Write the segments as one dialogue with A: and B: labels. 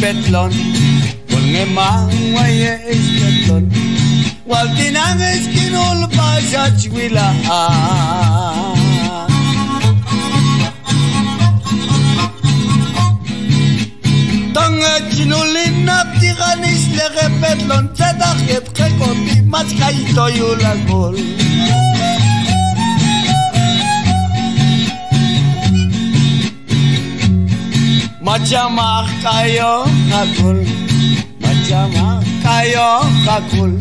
A: petlon kol ngemang waye is petlon wal tinang eskinul pasach wila tanga chinulin naptikanis lege petlon tzedachet kekoti matkaito yulagol Macamah kayo hakul Macamah kayo hakul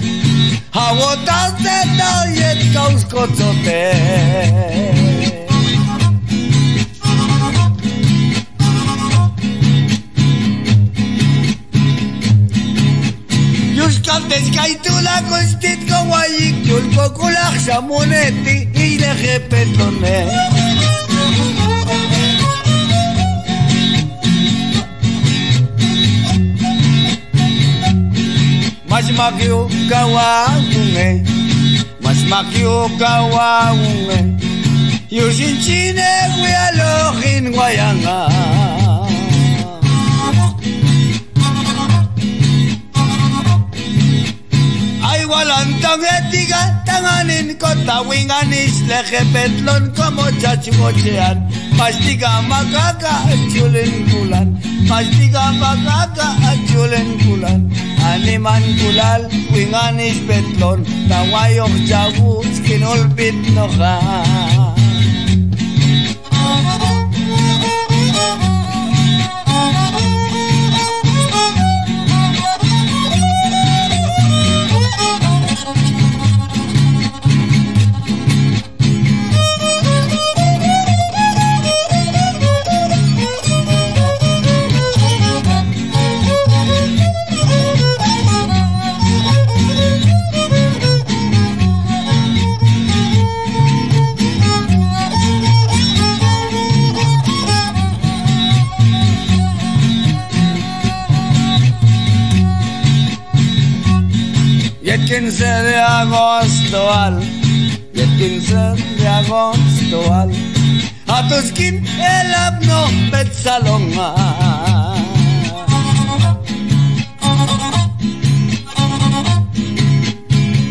A: Hawotas de dayet kaus kotsote Yuskantes kaitula kostit kawayik Yul kokulak shamoneti Ileje petlone Mas makyo kawaunge Mas makyo kawaunge Yusin chine kuyalohin wayanga Ay walang tangetiga Tanganin ko tawinganis Leje petlon como chachumochean Pastiga makaka-achulin kulan Pastiga makaka-achulin kulan Animan kulal, winganis petlon Tawayok jagu, skinulpit noka Y el 15 de agosto y el 15 de agosto a tus skin el abno betzalonga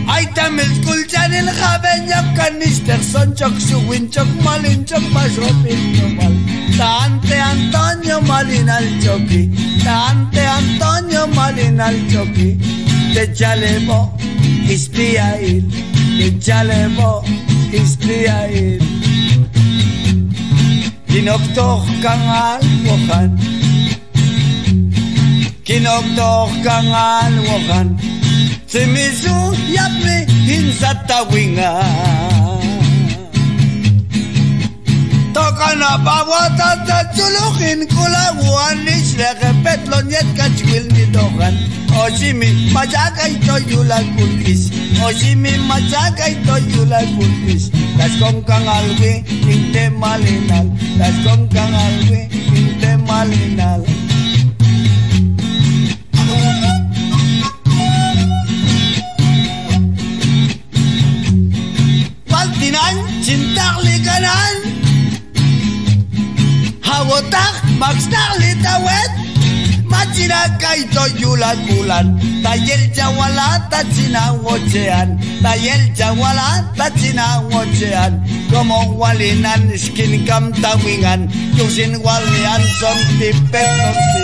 A: Ay también escuchan el jaben ya canister son choc suwin choc malin choc pasopin mal Tante Antonio Malin al choqui Tante Antonio Malin al choqui Te chalemo ispiail Te chalemo ispiail Kinoktok kang alwokan Kinoktok kang alwokan Simisu yapmi hinsatawingan Tokana bawata tatulukin kulawan Isleke petlon yet kachwil nidokan Oshimi machakay toyulan kulkis Oshimi machakay toyulan kulkis Las con kangalwi inte malinal Las con kangalwi inte malinal Waltinan cintakli kanan Hawotak makstakli tawet Machina kaito yulan bulan Tayel jawala tachina ngocean Tayel jawala tachina ngocean Como walinan skin kam tawingan Yusin walian som tipet nopsi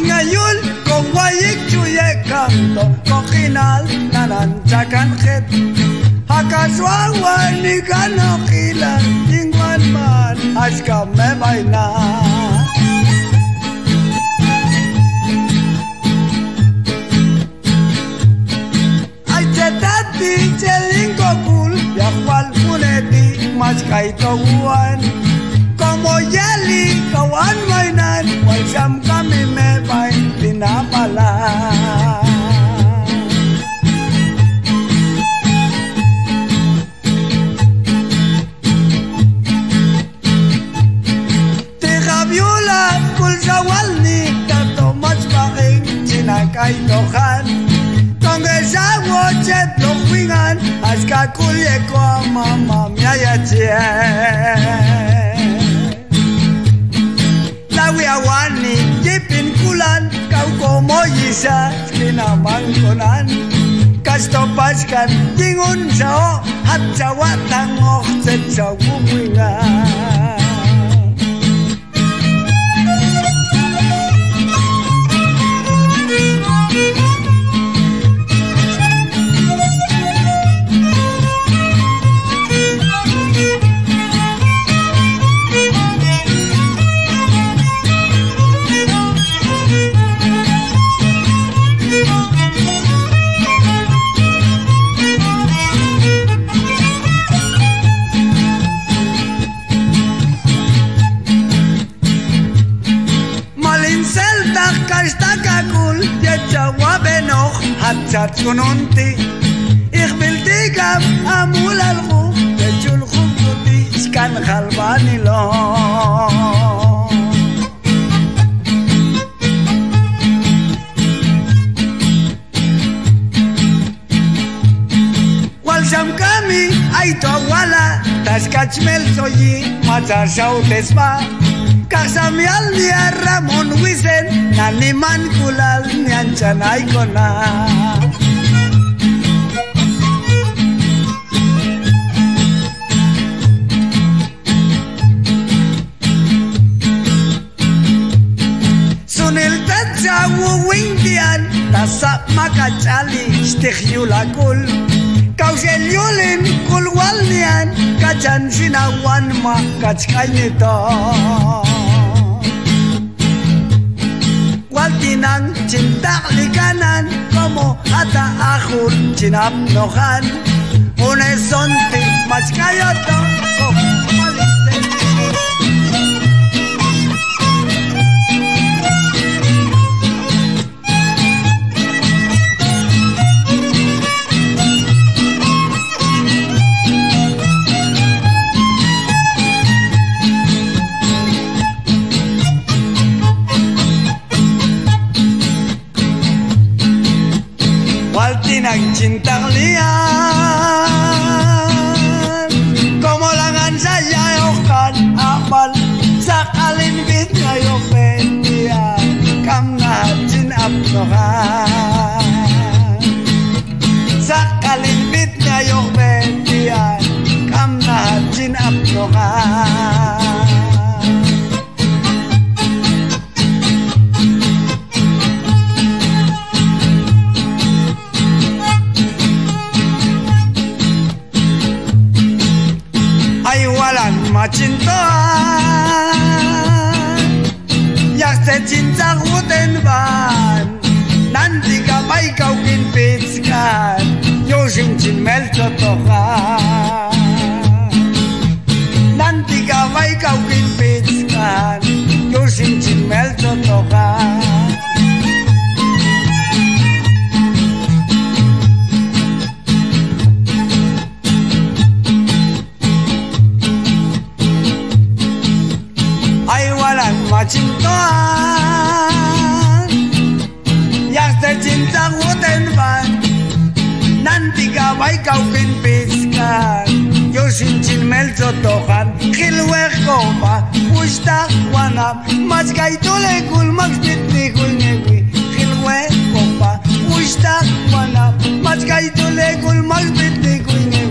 A: Ngayul kong wayik chuye kanto Kokinal nananchakan jet Hakaswawan ni kanokilan Ingwan man aska me baina Ay chetati cheling kokul Yakwal puneti mas kaito uwan como yali kawan mainan walsam kami me bain pinapala Tigabiola kulsawalni tatomach baking sinakay tohan Tonggesa wocet lokwingan aska kulye ko mama miaya chie Lawi awani jipin kulan kau komo yisa skina mangkonan Kasto paskan jingun sao hat jawa tangok set sao kukwingan Hatzat kununti Ich will dich ab amul al-Ruf Bechul Chukuti Skan Khalbani lo Walsam kami Aito wala Taskachmel soyi Matzar shautesma Kaksamial ni Ramon Wisen Naniman kulal ni anchanay ko na Sunil tatsa wuwingdian Tasap makachali Stikhyulakul Kausyelyulin kulwal niyan Kajan sinawan makachkay nito Tinang cinta likanan como ata akhur cinap nohan unesonti mas kayoto Tinang cintang lian Como langan saya yokan amal Sakalin bit ngayo pendian Kam na jin apnohan Sakalin bit ngayo pendian Kam na jin apnohan Macintoan Yak se cinta huten ban Nanti kapay kau kinpitskan Yosin cin mel cotokan Nanti kapay kau kinpitskan Yosin cin mel cotokan Macintoan Yang tercinta huten ban Nanti kawai kau pinpiskan Yosin cin mel cotokan Khilwek kopa Ustak wanap Mas kaitule kul mags bitni kul newi Khilwek kopa Ustak wanap Mas kaitule kul mags bitni kul newi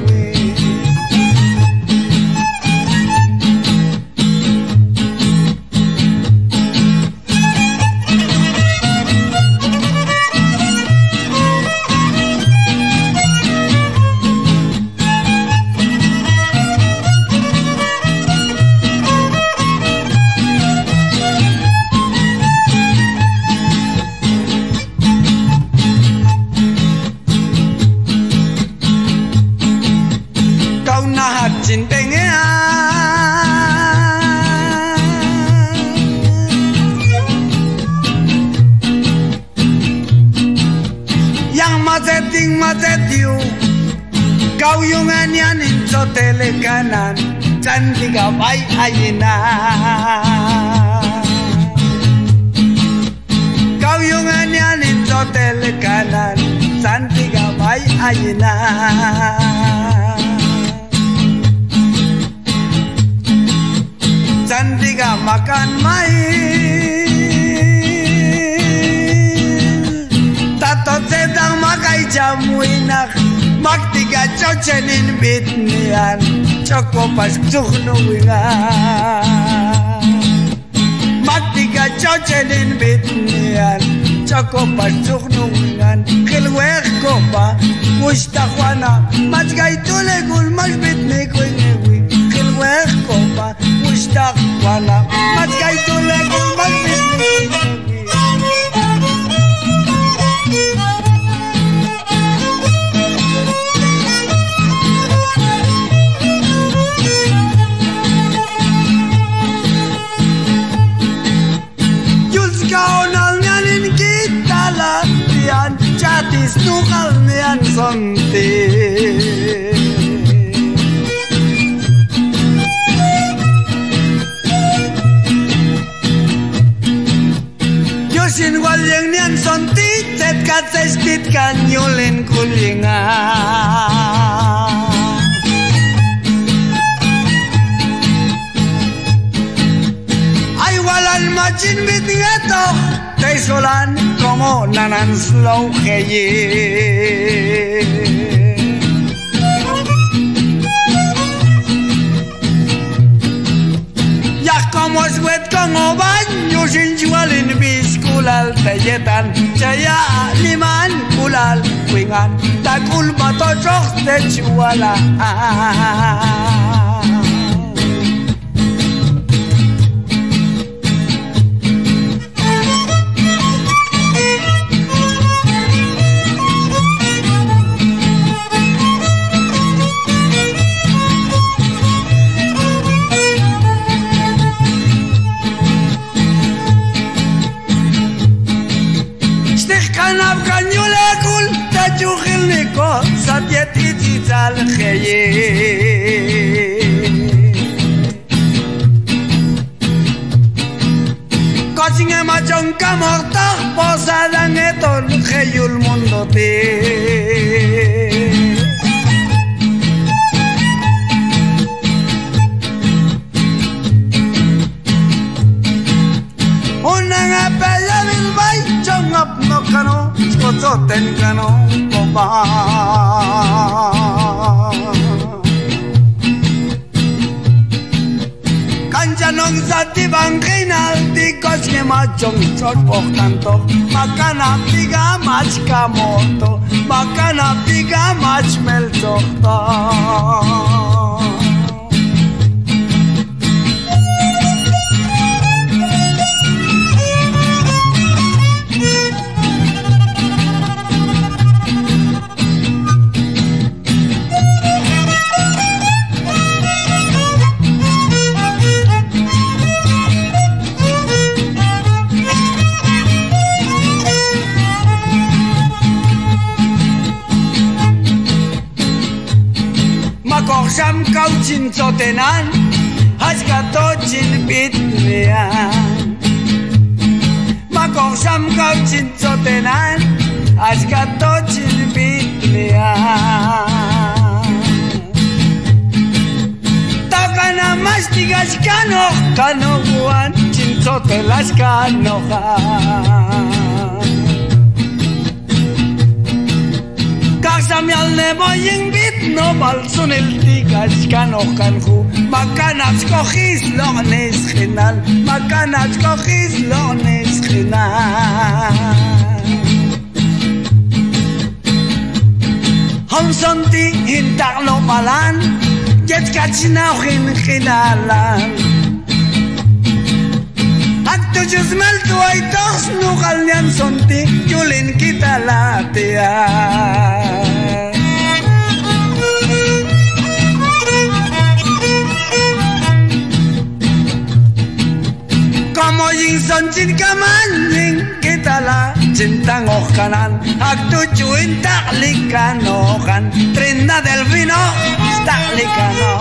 A: yang maseting kauyungan yan inso telekanan cantik abay ayina kauyungan yan inso telekanan cantik abay ayina cantik makan mais tato sedang makai jamu inak Maktiga cocenin bitnian Coko pas cuknuingan Maktiga cocenin bitnian Coko pas cuknuingan Kilwek kopa Mustakwana Matgay tulegul mas bitni kuingiwi Kilwek kopa Mustakwana Matgay tulegul mas bitni Chatis nukal niyan sonti Yusin walyang niyan sonti Tet kat sestit kan yulin kulinga Ay walan machin bit ngato Taisolan como nanan slow heye Ya como suet como baño sin jualin bis kulal tayetan Jaya liman kulal wingan Takul bato chok te juala Al kheye Cosinge machon kamorta posada ngeton kheyul mundo te Unang apela bil bay chongap no kano skototen kano koba Kanjanong sati bangkinal Tikos ke machong chot pokanto Makana piga mach kamoto Makana piga mach melchokta Sam kau cin cotenan Haska to cin bitnian Makong sam kau cin cotenan Haska to cin bitnian Takana mas tigas kano Kanoguan cin cotelas kanohan Kaksamial nebo yung bit no balsunil tigas kanokanku Makanats ko lones khinal Makanats ko lones khinal Hamsanti hintak no malan Jet kachinauhin khinalan Akto jusmal tuay tos nukal niyan sonti Yulin kita latihan Como yin son chin kaman yin kita la cintangok kanan agtujuin taklikanokan Trina del vino taklikano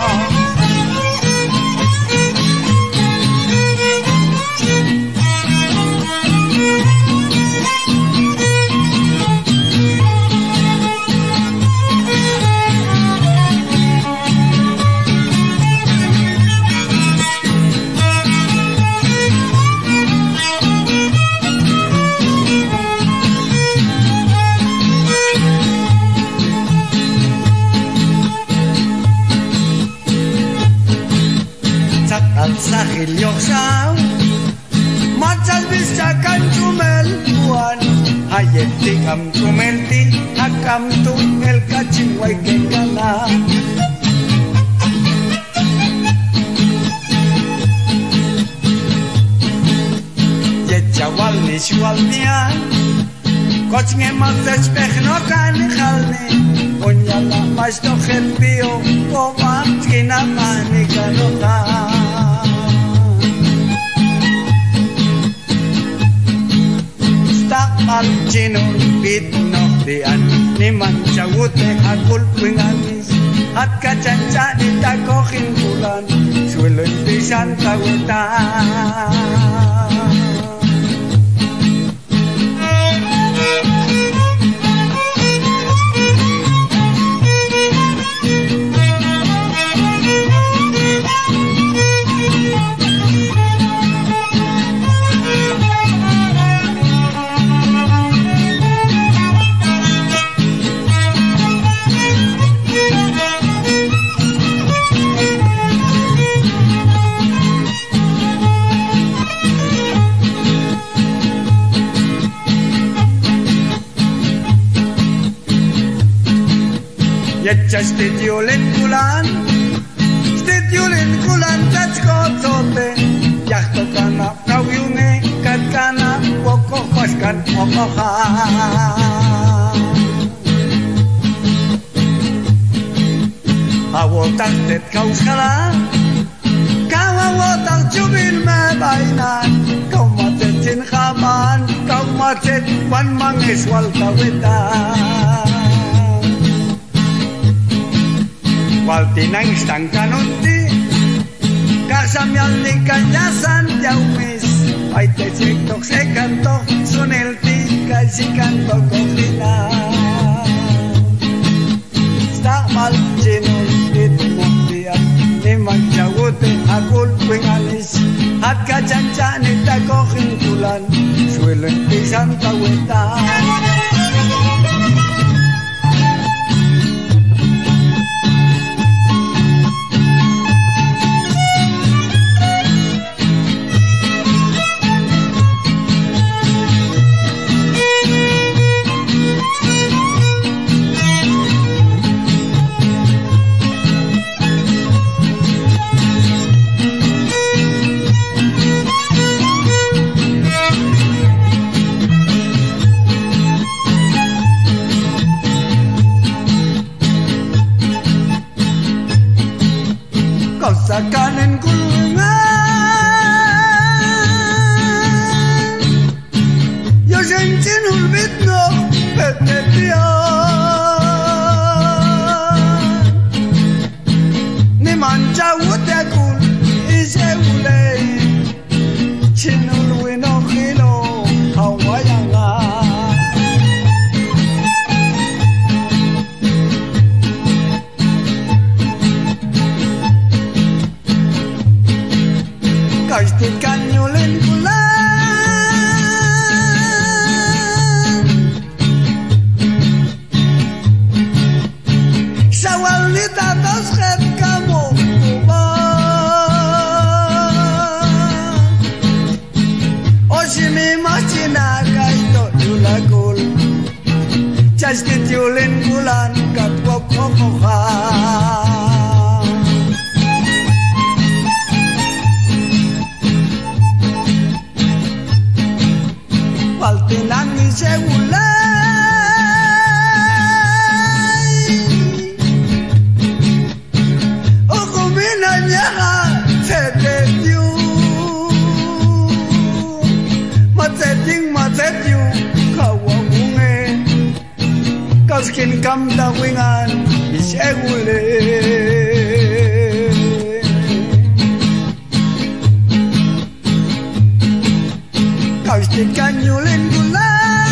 A: Sahil yoksau Machas bisakan cumel buan Hayet tikam cumelti Hakam tu el kacing wai kekana Yet jawal ni shual nian Koch ngemat sespech no kan khalni Onyala mas to khelpio Koma kina mani kanoka Alcinun pitnoh dian Niman cawute hakul pinganis At kacanca ditakokin bulan Suelun pisan kawitan Yetcha stitjulen kulan tatskotote Yahto kana kawyunge kat kana Woko paskan okoha Awotak tet kauskala Kawawotak jubil me bainan Kaumatet jin khaman Kaumatet wan mangiswal kawitan Waltinang stangkanunti Kasamyal ni kanyasan yaumis Ay te chiktok se kanto Sunelti kasi kanto kokina Stakmal chinul itmuktiat Niman jawute akul pinganis At kacanca nita kokin kulan Suelun pisan tawetan Sakanin kulungan Yo sentin ulbitno petetian Ni mancha utekul ise ulei Chinul winokilo hawayanga Kastit kanyulin kulan Sawal ni tatos khet kamu kuban Oshimi machina kaito yulakul Kastit yulin kulan katwok kokohan Paltinang ise ulay O kuminanya ka setetyu Matetyu Maskin kam tawingan isegule Kaustin kanyulin gulan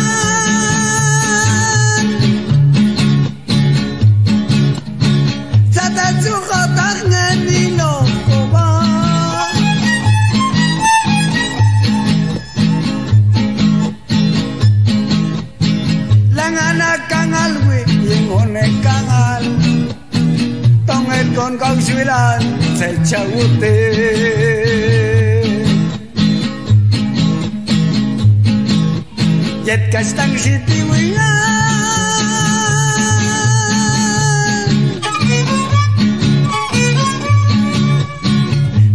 A: Sata sukotak nganino koba Langanak kangal wi Ingonek kangal Tongel kon kong swilan Sechawute Jet kastang siti wingan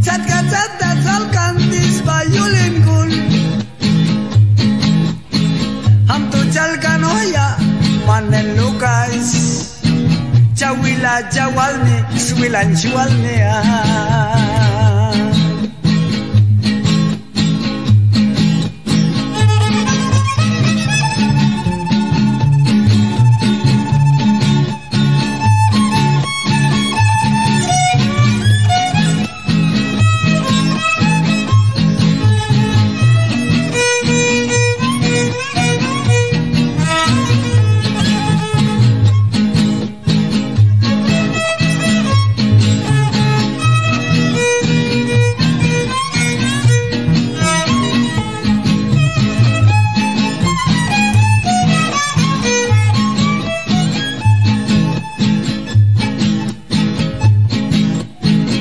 A: Sat kacat datsal kantis bayulin kun Ham tucal kanoya manen lukas Jawila jawalni swilan jualni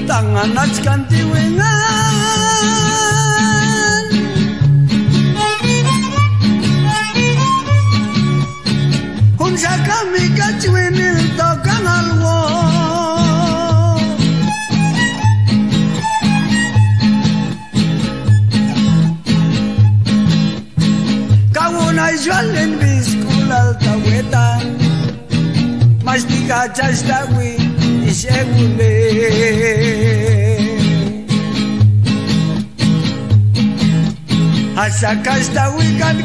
A: Tanganas kanti wengan Hunsa kami kacuinil tokang alwo Kawunay jualin biskulal tawetan Mas di kacas tawi isegule Asakas tawi kan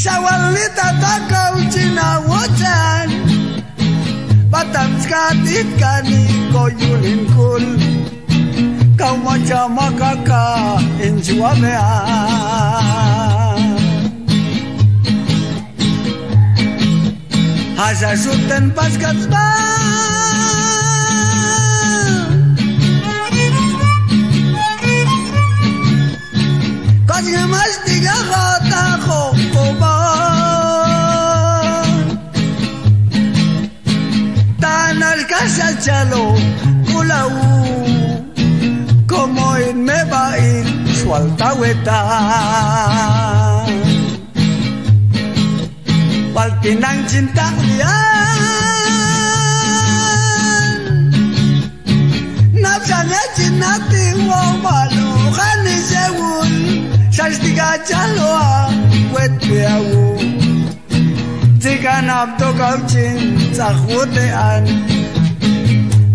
A: Sawalita takau cinawacan Batam skatit kani koyulin kul Kau macam makaka injuamean Asa sultan pas katsba Kanya mas tiga kota kokoba Tanal casa chalo kulau Como en me va ir su altahueta Palpinang cinta lian Napsanya cinati wabalo Kani sewun Sastiga chaloa Wet biawu Jika napto kau cinta hutean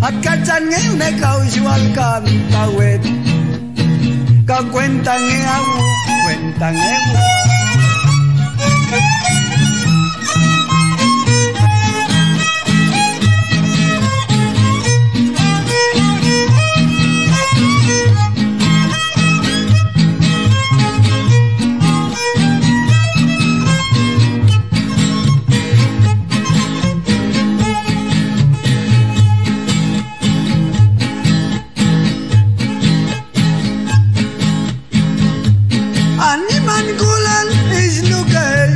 A: At kacan ngene kau jualkan tawet Kau kuentang ngeawu Kuentang ngeawu Animan gulan isnukay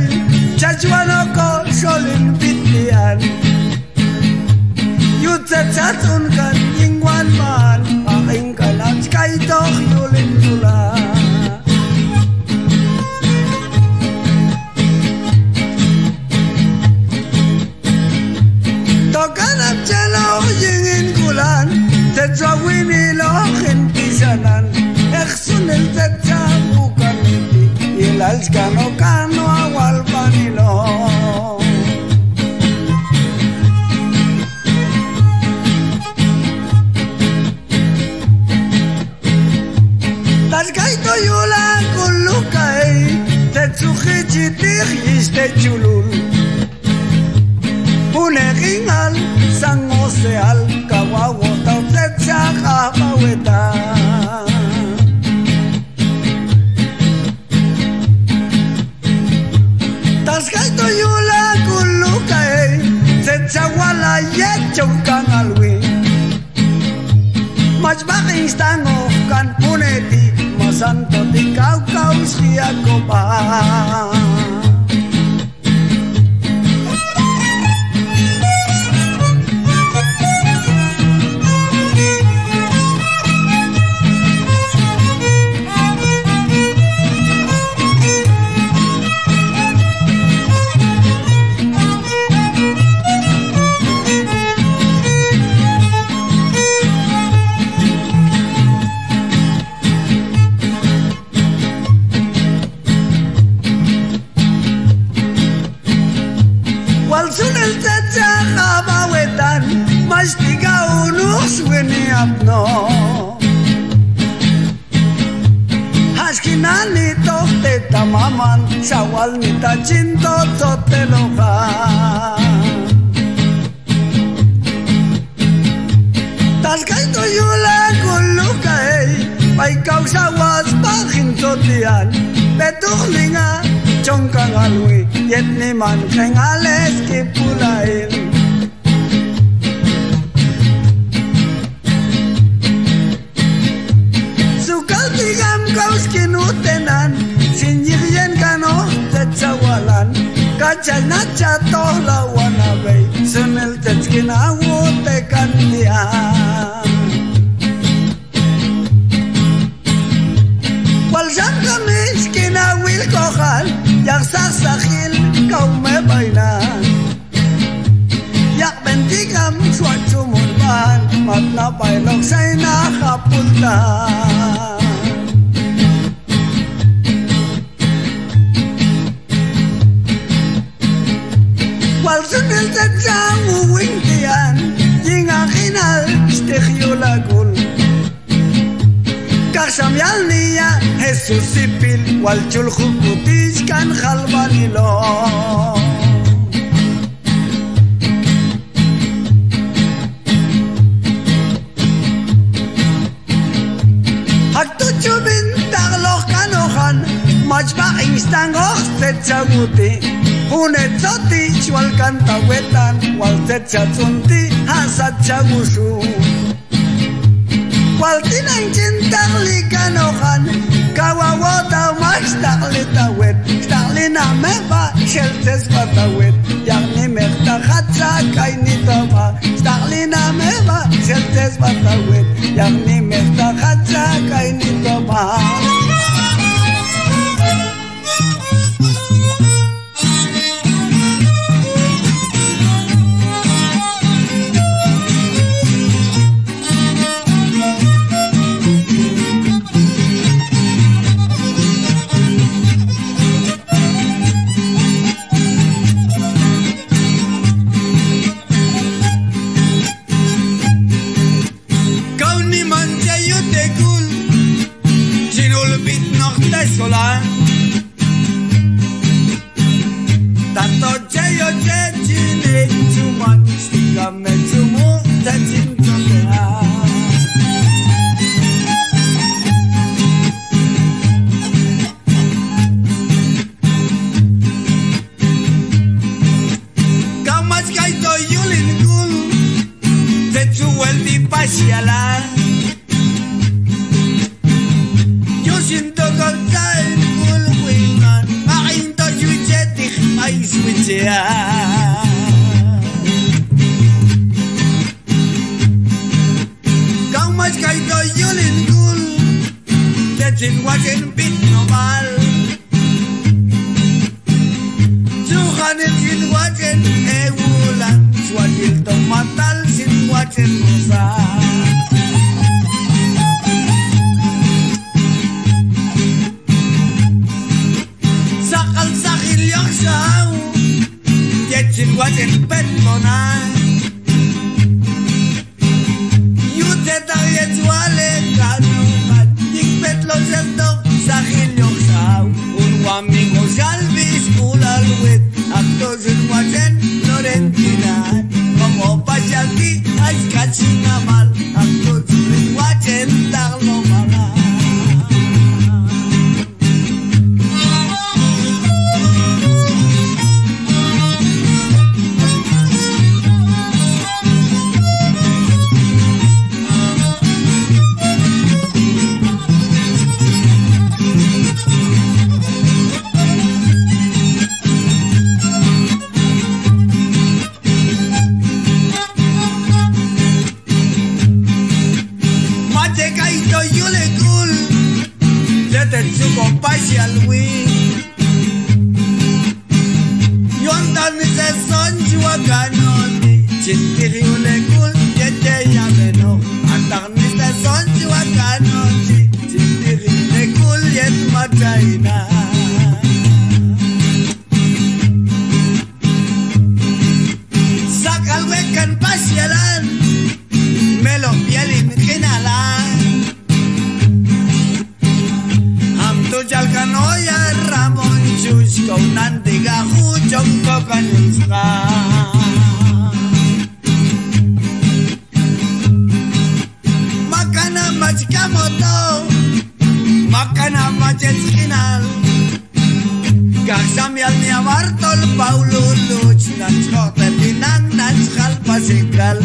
A: Chachuanoko solin pitian Yutsatun kan ingwan man Aking kalan skay tok yulin tula Tokanap chalo yingin gulan Tetrawin ilokin pisanan Eksunil tetsabukan Ilal kano awal panilo Tas kay kaito yula kulukai tetsuhi chitih iste chulul Punegingal sangoseal kawawota tetsaka paweta Taskaito yula kulukai tetsawala yechaukan alwi Majbaking stango kan puneti masanto di kau siya ko pa Sunel tetsaka bawetan Mastiga unus wini apno Haskinani tohte tamaman Sawal nita cinto toteloka Taskaito yula kulukai Pai kau sawas pakin totian Betuhlinga Chongkang alwi yet ni man keng ales ki pulail Sukal tigam kaus kinutenan Sinjiryen kano tetsawalan Kachal nacha toh lawan abay Sunil tetskinawo tekan diyan Walsam kamis kinawil kokal Yak saksakil kau mebainan Yak bentikam suat sumunpan Mat na pailok say nakapuntan Wal sunil tatsang uwing tiyan Ying akinal stikyo lagul Kasamyal niya Jesus sipil Wal chulkhul kutis kan khalbanilo Haktu chubin tagloh kanohan Majbaking stangoh tetsaguti Hunet soti chwal kantawetan Wal tetsatsunti hasat chagusu Wal tinang cintang likanohan Kawawota mas takli tawet Takli na meba sheltes patawet Yang ni mekta khatsa kay nitama Takli na meba sheltes patawet Yang ni mekta khatsa kay nitama Solan Tanto cheyo chechine Chuman stigame chumu Tachin chokea Kamas kaito yulin gul Techu weldi pasiala Yo siento cantar Kau mas kaito yulin gul Tetsin wajen bit normal Suhanin sin wajen ewulan Swadil tomatal sin wajen musa Sakal sakil yang sau Tetsin wajen pet monai Yute tariet wale kanukan Yik pet lo sento Sahilyoxaw, un amigo salvis, ulalwit, actos en Guayen, Florentina, como pasa aquí, hay cachina mal, actos en Guayen, darlo mala. Su compasión Luis Yontan se son juaganoti Chintiri ulegul yete yameno Antan se son juaganoti Chintiri ulegul yet mataina Sakal wekan pasyalan Melo pielin kinalan Jalkanoya Ramon Chusko Nantiga Hujong Kokanska Makana Machikamoto Makana Machetkinal Kaksamial ni Amartol Paulo Luch Nanchote Pinang Nanchal Pasikal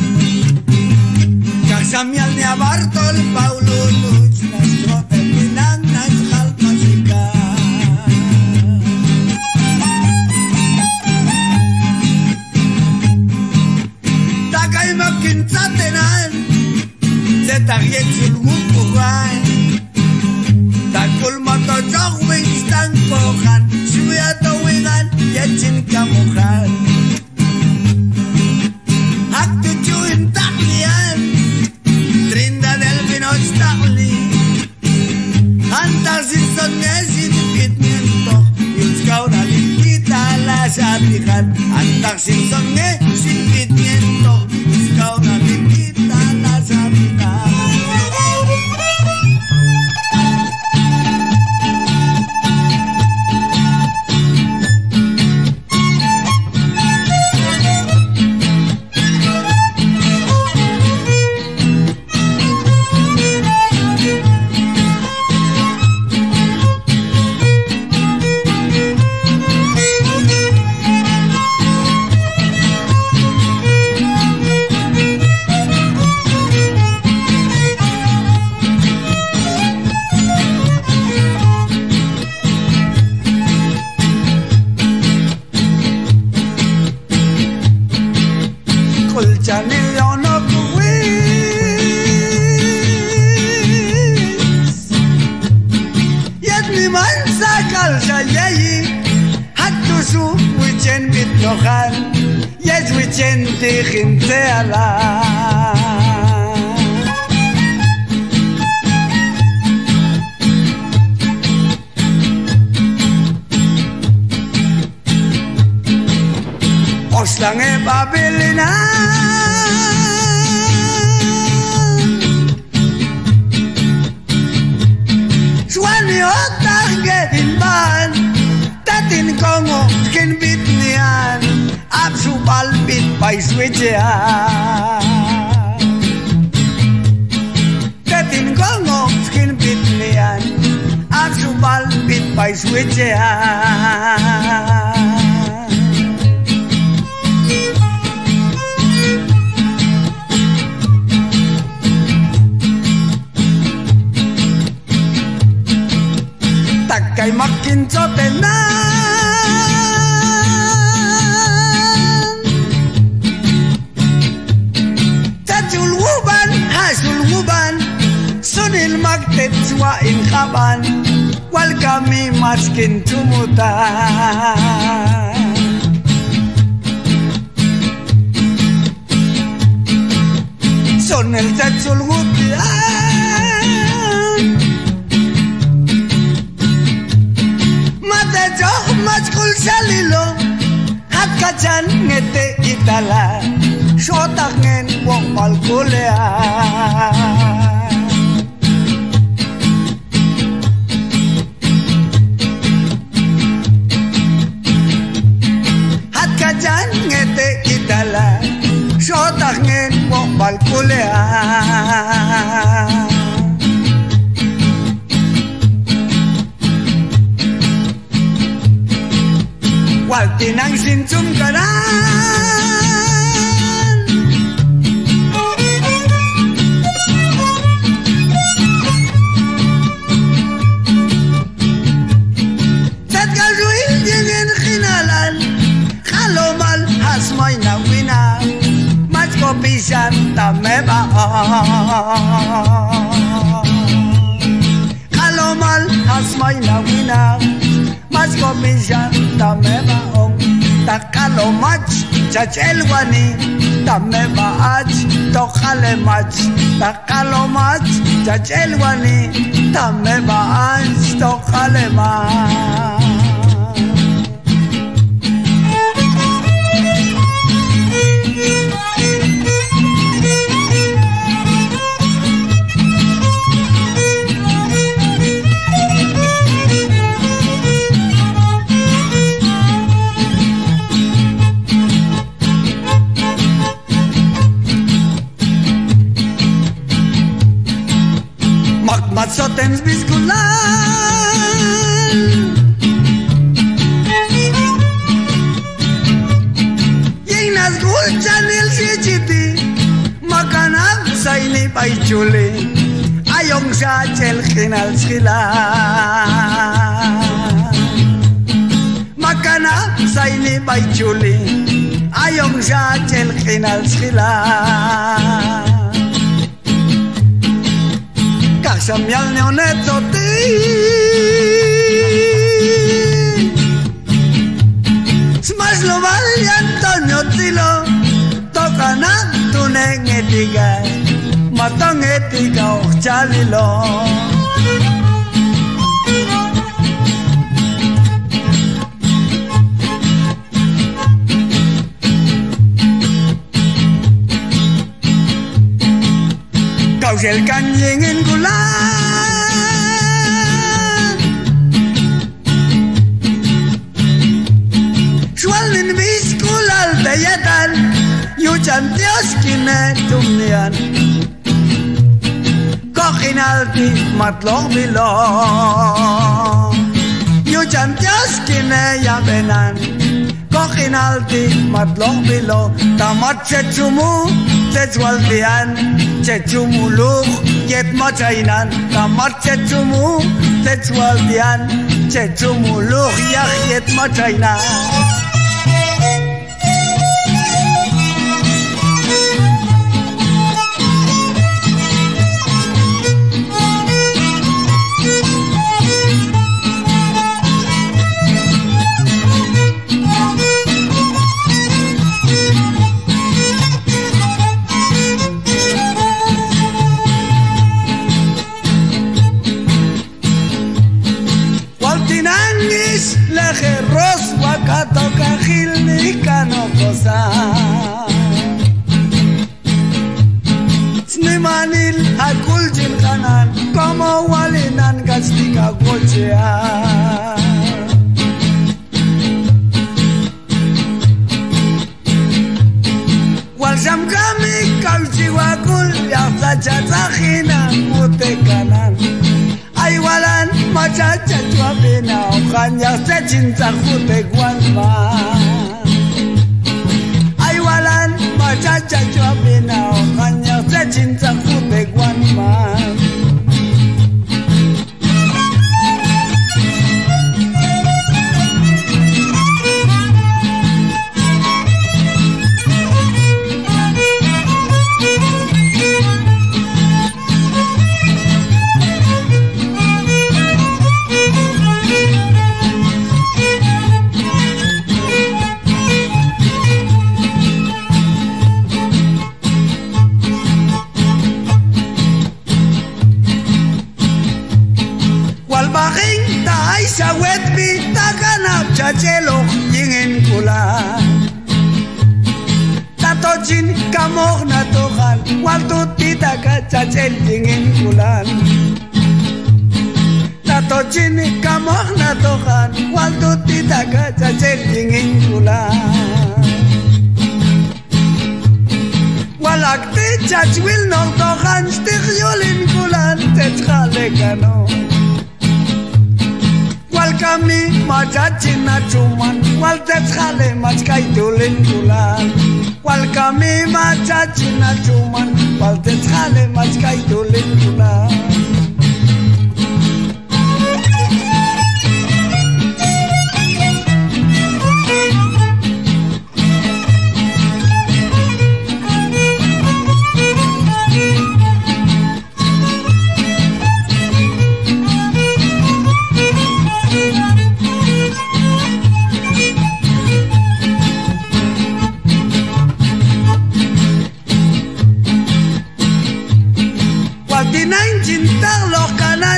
A: Kaksamial ni Amartol Paulo Luch Nanchote Pinang Nanchal Kinsatenan Zetagien sulgupugan Takul moto jogwing stangkohan Suya towingan Yechin kamuhan Haktu chuin taklian Trinda del vinos takli Antar sinson nesin kitniento Yutskau nalit kita lasatihan Antar sinson nesin kitniento Kau nanti kita nasabita Oslange Babilina Swani otange inban Tatin kongo skin bitnian Absu balbit by switchean Tatin kongo skin bitnian Absu balbit by switchean Kay makin sotenan Tajul wuban hasul wuban Sunil magtet swa in kaban Wal kami maskin tumutan Sunil tajul wuban Majkul salilo hat kacan ngete itala shotak ngen wong malkulea pa'l culear. Waltinang sinchum karan Tzadgal ruil yengin khinalan Khalomal hasmoy na wina Machko pisan tameba Khalomal hasmoy na wina Machko pisan tameba Takalo mach chachelwani tameba ach tokhale mach Takalo mach chachelwani tameba ach tokhale mach Matsotens biskulan Yingnas gulchan il sichiti Makanak sayni paichuli Ayong sa chel khinal sila Makanak sayni paichuli Ayong sa chel khinal sila Samyal neoneto ti Smash lo vali Antonio Tilo Tokana tuneng etiga Matang etiga chalilo El kanyeng en gulan Shwalin biskulal beyatan Yuchan Dios kine tumnian Kokhinalti matlong bilo Yuchan Dios kine yabenan Kokhinalti matlong bilo Tamat chechumu Tetsualtian Chechumuluk Yet machainan Tamat chechumu Tetsualtian Chechumuluk Yah yet machainan Lejeros wakato kajil ni kanokosa Snimanil hakul jin kanan Como walinan kastika gochea Walsam kami kalchi wakul Yakta chatzahina mute kanan Aywalan machacha chuapina Okanya se chinta jute guanma Aywalan machacha chuapina Okanya se chinta jute guanma Shawet bita kanap chachelo yingen kula Tatochin kamok na tokan Walto tita ka chachel yingen kulan Tatochin kamok na tokan Walto tita ka chachel yingen kulan walakti chachwil nortohan stigyolin kulan tetjale kano walkami machachina chuman wal tetjale machkaitulin kulan walkami machachina chuman wal tetjale machkaitulin kulan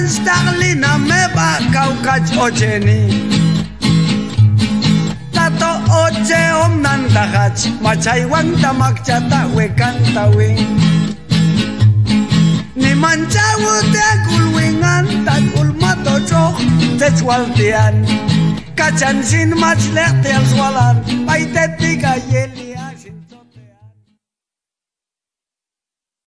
A: Starlina meba kaukach ocheni Tato oche omnan dahach Machay wang tamak chata wekantawi Ni manchawu te kulwingan Takul matochok techwaltian Kachan sin mach lehtial swalan